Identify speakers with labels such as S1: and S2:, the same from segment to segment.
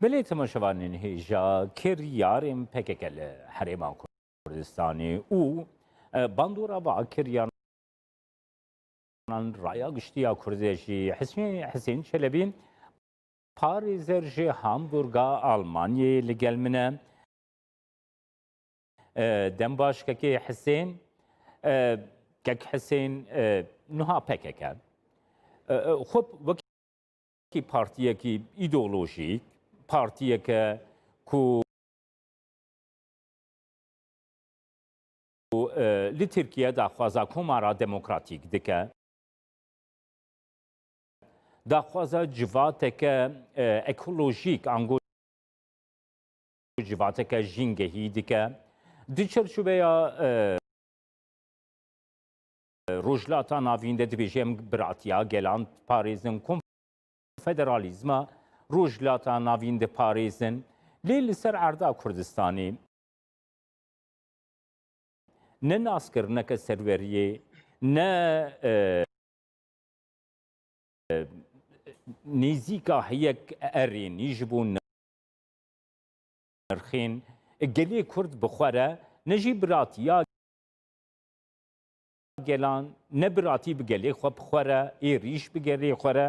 S1: بله تماشاوانین هیجا کریارم پککل حریم کردستانی او باندورا با کریان رایا گشتیا کردشی حسین چلبی پاریزرج هامبورگا آلمانیا لگل منه دنباش که حسین که حسین نها پککل خب وکی پارتیه کی ایدئولوژیک پارتیه که کو لی ترکیه داخوازا کمارا دموکراتیک دکه داخوازا جواتک اکولوژیک انگو جواتک جنگهی دکه دی چرچوبیا روجلاتا ناوینده دبیجم براتیا گلان پاریزن فدرالیزما روجلاتا ناوینده پاریزن لیل سر عردا کردستانی نه ناسکرنک سروریه نه نزیکا هیک ارین یجبون نرخین گلی کرد بخوره نجی براتیا گلان نبراتی بگلی خوب بخوره ای ریش بگلی خوره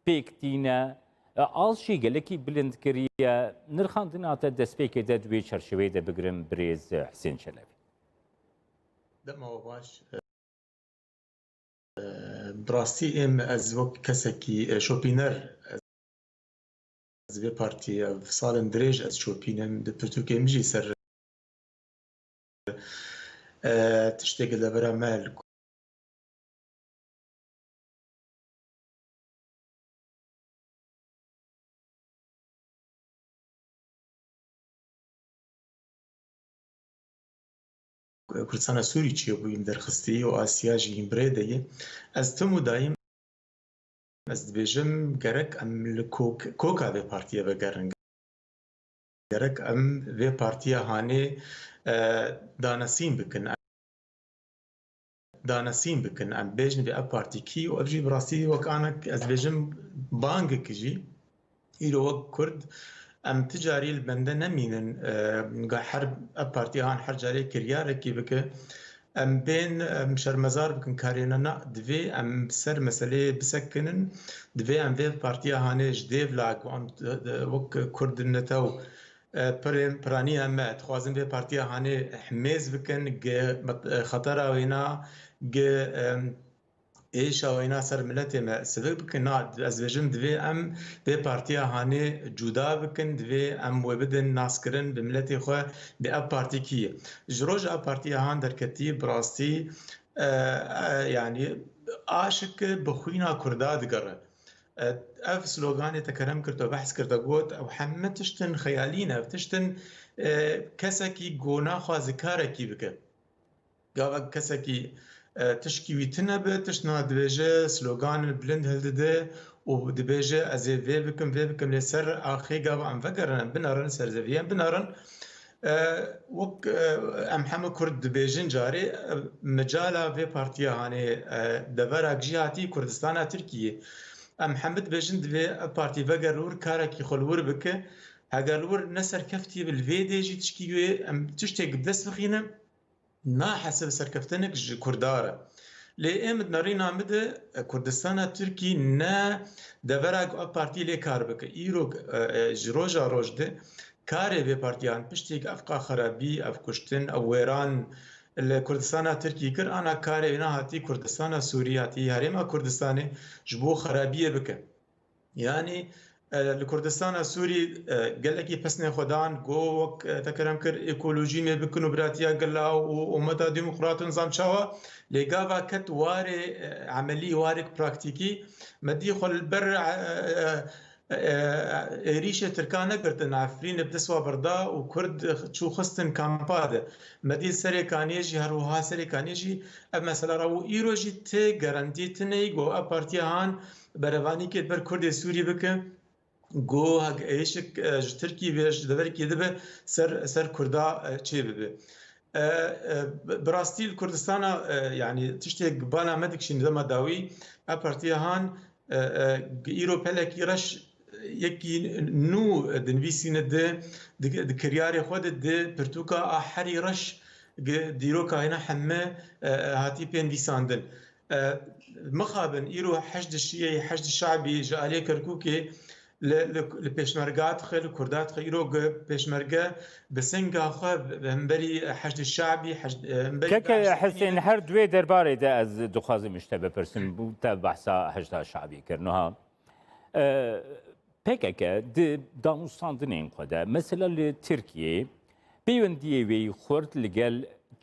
S1: پیکتینه آلشی گلکی بلند کریه نرخاندنا تا دست پیک داد وی چرشوی ده بگرم بریز حسین چلبی
S2: دما باش براستی ام از وقت کسی که شوپینر از وی پارتی سال درج از شوپینم ده پرتوکه میجی سر تشتغل لبرا مال کردستان سوری چیه بویم در خستی و آسیا جیم برده از تمو دایم از بیشم گرک ام کوکا به پارتیا بگرن گرک ام به پارتیا هانه دانسیم بکن ام بیشن به پارتی کی و ابجی براستی وکانک از بیشم بانگ کجی ایرو وک کرد ام تجاری البنده نمینن حرب پارتی هان هر جاری کریاره کی بکه ام بین مشرمزار بکن کارینا نا دوی ام سر مسئله بسکنن دوی ام وی پارتی هانه جدیو لاگ وان وک کردن نتاو پرانی هم خوازن وی پارتی هانه حمیز بکن خطر آوینا ایش آوینا سر ملت ما سبب بکن از وجم دوی ام به پارتی هانه جدا بکن دوی ام وبدن ناس کرن به ملت خو به اب پارتی کیه جروج اب پارتی هان در کتی براستی يعني عاشق بخوينا كرداد قرر اف سلوغاني تكرم كرتو بحث كرتو قوت او حمد تشتن خيالينا تشتن كسكي قونا خوازكاركي بك قاوة كسكي تشكي ويتنبه تشنا دبيجه سلوغان بلند هلده و دبيجه ازي في بكم لسر اخي قاوة عم فقرن بنارن سر زفيان بنارن وك ام حمد كرد بيجن جاري مجالا في بارتيا هاني دبرك جهاتي كردستان تركيا ام حمد بيجن في بارتي فقرور كاركي خلور بك هقرور نسر كفتي بالفيدي جي تشكيوي ام تشتي قدس بخينا نا حسب سركفتنك كردارة لي امد نارينا مد كردستان تركي نا دبرك بارتي لي كاربك ايرو جروجا روجده کاری به پارتیان پشتیک افقا خرابی اف کشتن او ویران الكردستان تركي كر انا كاري هاتي كردستان سوريا هاتي هريما كردستاني جبو خرابيه بك يعني الكردستان السوري قال لك بسني خدان جو تكرم كر ايكولوجي ما بكنو براتيا قال له ومتى ديمقراط نظام شوا لقاوا كت واري عملي وارك براكتيكي مدي خل البر ريشه تركانا قرتن عفرين بدسوا بردا وكرد شو خستن كامباده مدي سري كانيجي هروها سري كانيجي مثلا راو ايروجي تي غارانتي تني جو ابارتي هان برواني كي بر كرد سوري بك جو هك ايش تركي بيش دبر كي دبه سر كردا تشي ببه براستي الكردستان يعني تشتي بانا مدك شي نظام داوي ابارتي هان ايرو بلك يرش یکی نو دنویسینه ده کریاری خود ده پرتوکا آحری رش دیروکا هنا همه هاتی پین ویساندن مخابن ایرو حشد الشیعی حشد الشعبی جالی کرکوکی لپیشمرگات خیلی کردات خیلی رو پیشمرگه بسنگا خب همبری حشد الشعبی
S1: که حسین هر دوی درباره ده از دخوازی مشتبه پرسن بود تا بحثا حشد الشعبی کرنها پکه ده دانستاندنین خدا مثلا لترکیه پیوندیه وی خورد لگل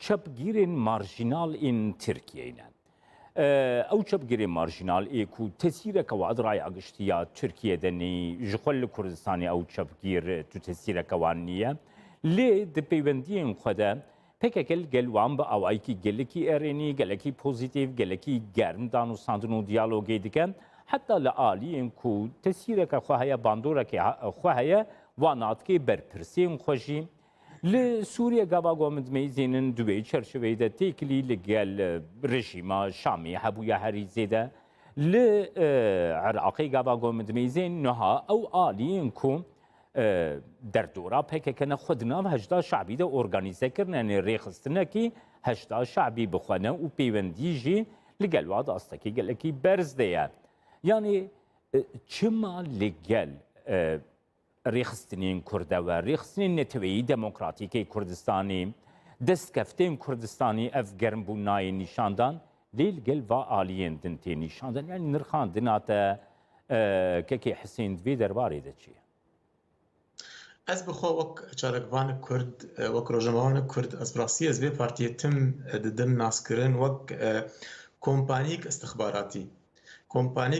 S1: چپگیرین مارجینال این ترکیه نه او چپگیرین مارجینال ای کو تسیره که وعد رای اگشتیا ترکیه دنی جخل کردستانی او چپگیر تو تسیره که وانیه لی ده پیوندیین خدا پکه گل وان با اوایی که گلکی ارینی گلکی پوزیتیو گلکی گرم دانستاندن و دیالوگی دیگه حتی لعالیین کو تسیره که خواهی باندوره که خواهی وانات که برپرسین خوشی لسوريا قابا قومد ميزين دوي چرشوي ده تيكلي لقال رژيما شامي حبويا هريزي ده لعراقي قابا قومد ميزين نها او آليين كو در دورا پکه کنه خودنا هجدا شعبی ده ارگانیزه کرن یعنی ریخستنه کی هجدا شعبی بخونه و پیوندی جی لگل واد استکی گل کی برز ده یعنی چما لگل ریخستنین کرده و ریخستنین نتوی دموکراتیکی کردستانی دستکفتین کردستانی اف گرم بونای نشاندان لیل گل و آلیین دنتی نشاندان یعنی نرخان دناتا که حسین دوی درباره ده چیه؟
S2: از بخوا وک چارگوان کرد وک روجموان کرد از براسی از به پارتی تم ددم ناسکرن وک کمپانیک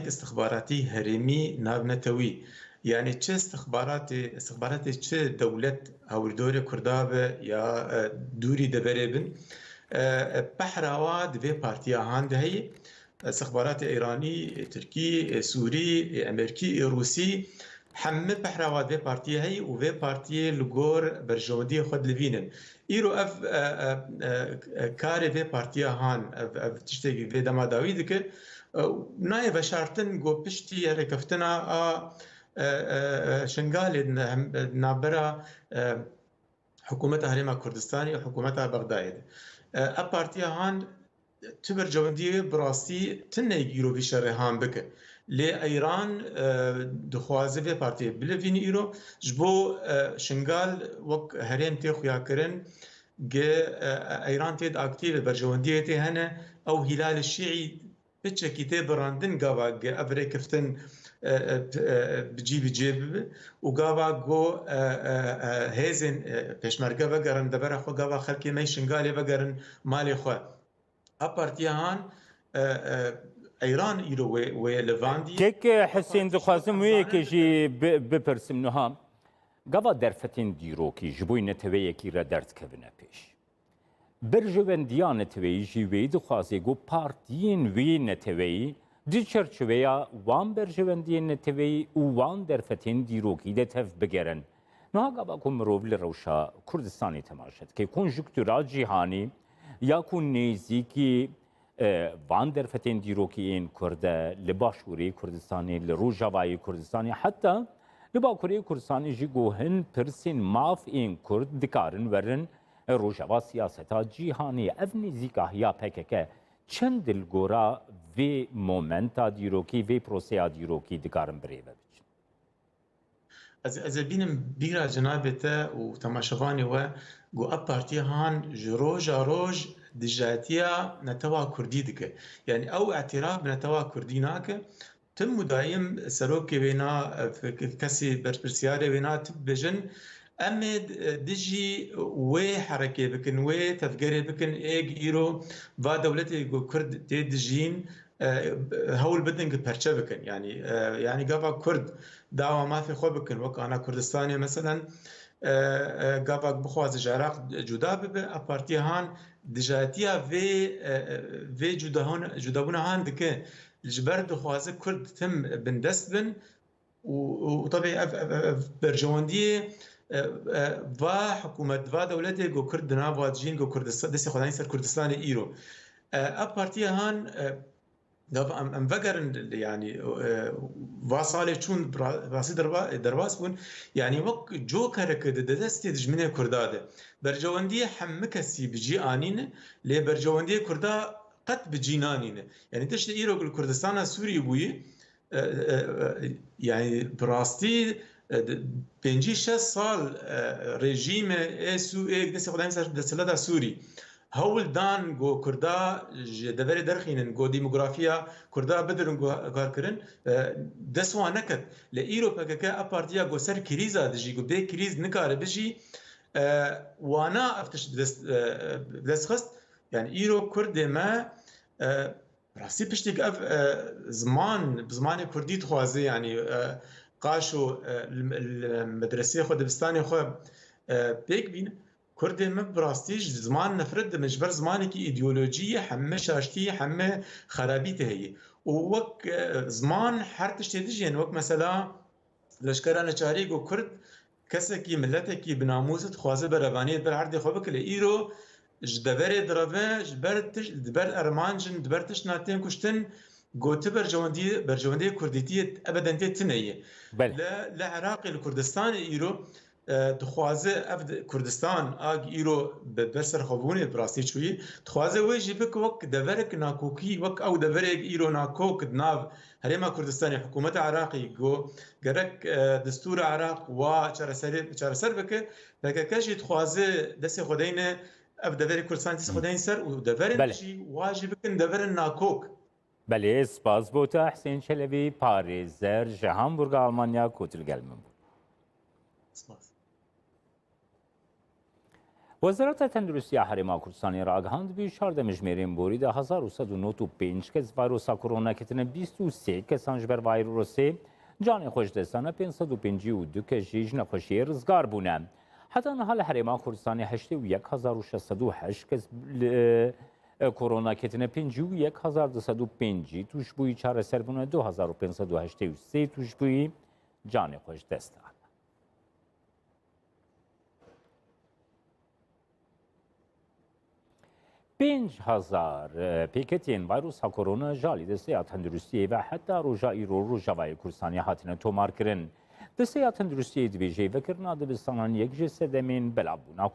S2: استخباراتی هرمی نابنتوی يعني چه استخبارات چه دولت هوردور كردابه يا دوري دبريبن بحراوا دبي بارتيا هاند هي استخبارات ايراني تركي سوري امريكي روسي حمل بحراوا دبي بارتيا هي وفي بارتيا لغور برجودي خد لبينن ايرو اف كاري في بارتيا هان اف تشتي في دما داويدك ناي بشارتن جو بشتي ركفتنا شنغالي نابرا حكومتها هريما كردستاني وحكومتها بغداد أبارتيا هان تبر جوندي براسي تني يرو في شرهان بك لي ايران دخوازه في بارتي بلفين ايرو جبو شنغال وك هريم تي خويا كرن ايران تيد اكتيف برجونديتي هنا او هلال الشيعي بتشكي تي براندن قاوا ابري كفتن بجيب وقاوا جو هيزن بيشمرقه بقرن دبر خو قاوا خلكي مي شنغالي بقرن مالي خو ابارتيان ايران يرو وي لفاندي
S1: كيك حسين دخوازم ويكي جي بپرسم نها قاوا درفتين ديروكي جبوي نتويكي را درد كبنه پیش برجونديان نتوي جي وي دخوازي جو بارتيين وي نتوي دی چرچویا وان برجوندی نتوی و وان درفتین دیروکی ده تف بگرن نه قبا کن مروبل روشا کردستانی تماشد که کنجکتورا جهانی یا کن نیزیکی وان درفتین دیروکی این کرده لباشوری کردستانی لروجاوای کردستانی حتی لباکوری کردستانی جی گوهن پرسین ماف این کرد دکارن ورن روجاوا سیاستا جهانی اف نیزیکا یا پککه چند دلگورا وی مومنتا دیروکی وی پروسیا دیروکی دکارم بریبه بچن
S2: از بینم بیرا جنابته و تماشوانی و گو اب پارتی هان روج دجاتیا نتوا کردی دکه یعنی او اعتراف نتوا کردی ناکه تم مدایم سروک وینا کسی برپرسیاره وینا تب بجن امد دجي وي حركه بكن وي تفكري بكن ايج ايرو با دولتي كرد تدجين هول بدن برشا بكن يعني قافا كرد دعوه ما في خو بكن وك انا كردستاني مثلا قافا بخواز العراق جدا بابارتي هان دجاتيا في جداون هان دك الجبر دخواز كرد تم بندسبن وطبيعي برجوانديه و حکومت و دولتی گو کرد ناواد جین گو کردستان دست خدایی سر کردستان ایرو اب پارتی هان ام فكر يعني واصالي چون راسی درباس بون يعني وك جوكر كده دستي دجمنه كرداده برجوندي حم كسي بجي انين لي برجوندي كردا قد بجينانين يعني تشت ايرو كردستان سوري بوي يعني براستي بنجي 6 سال رژیم اسو یک دست خدایم سر دستلات سوری هول دان گو کردا دبر درخینن گو دیموگرافیا کردا بدرن گو کار کرن دسوا نکت ل ایروپا که اپارتیا گو سر کریزا دجی گو به کریز نکاره بجی وانا افتش دست خست يعني ايرو كرد ما راسي بشتيك اف زمان كردي تخوازي يعني قاشو المدرسه خو دبستاني خو بيك بين كرد ما براستيج زمان نفرد مجبر زماني كي ايديولوجيه حمه شاشتي حمه خرابيته هي ووك زمان حرتش تدج يعني وك مثلا لشكرانه چاري و كرد كسكي ملتكي بناموس خوازه بربانيه بالعرض خو بك الايرو جدبر دربه جبرتش دبر ارمانجن دبرتش ناتين كشتن قوت برجوندي كرديتي ابدا تنيه لا عراقي الكردستان ايرو دخوازه افد كردستان اج ايرو بسر خبوني براسي شوي دخوازه ويجي بك وك دبرك ناكوكي وك او دبرك ايرو ناكوك دناف هريما كردستاني حكومه عراقي جو جرك دستور عراق و چارسر بك كاجي دخوازه دس خدينه اب دبر كردستان دس خدين سر ودبر شي واجب كن دبر ناكوك
S1: بله سپاس بوتا حسین چلبی پاریزر هامبورگ آلمانیا کوتل گلمن بود. وزارت تندرستی هریما کردستانی را آگاهاند به 14 مجمرین بورید 1195 کس ویروس کرونا کتن 23 کسان جبر ویروسی جان خوش دستانه 552 کشیش نخوشی رزگار بونه. حتی نهال هریما کردستانی 81608 کس کرونا کتن 51205 توش بوی 4 سربونه 2583 توش بوی جان خوش دستان. 5000 پیکتین ویروس کرونا جالی دسته تندرستی و حتی روجایی رو روجاوی کردستانی هاتین تومار کرن. دسته تندرستی دویجی و کرنا دبستان یک جسد من بلابونا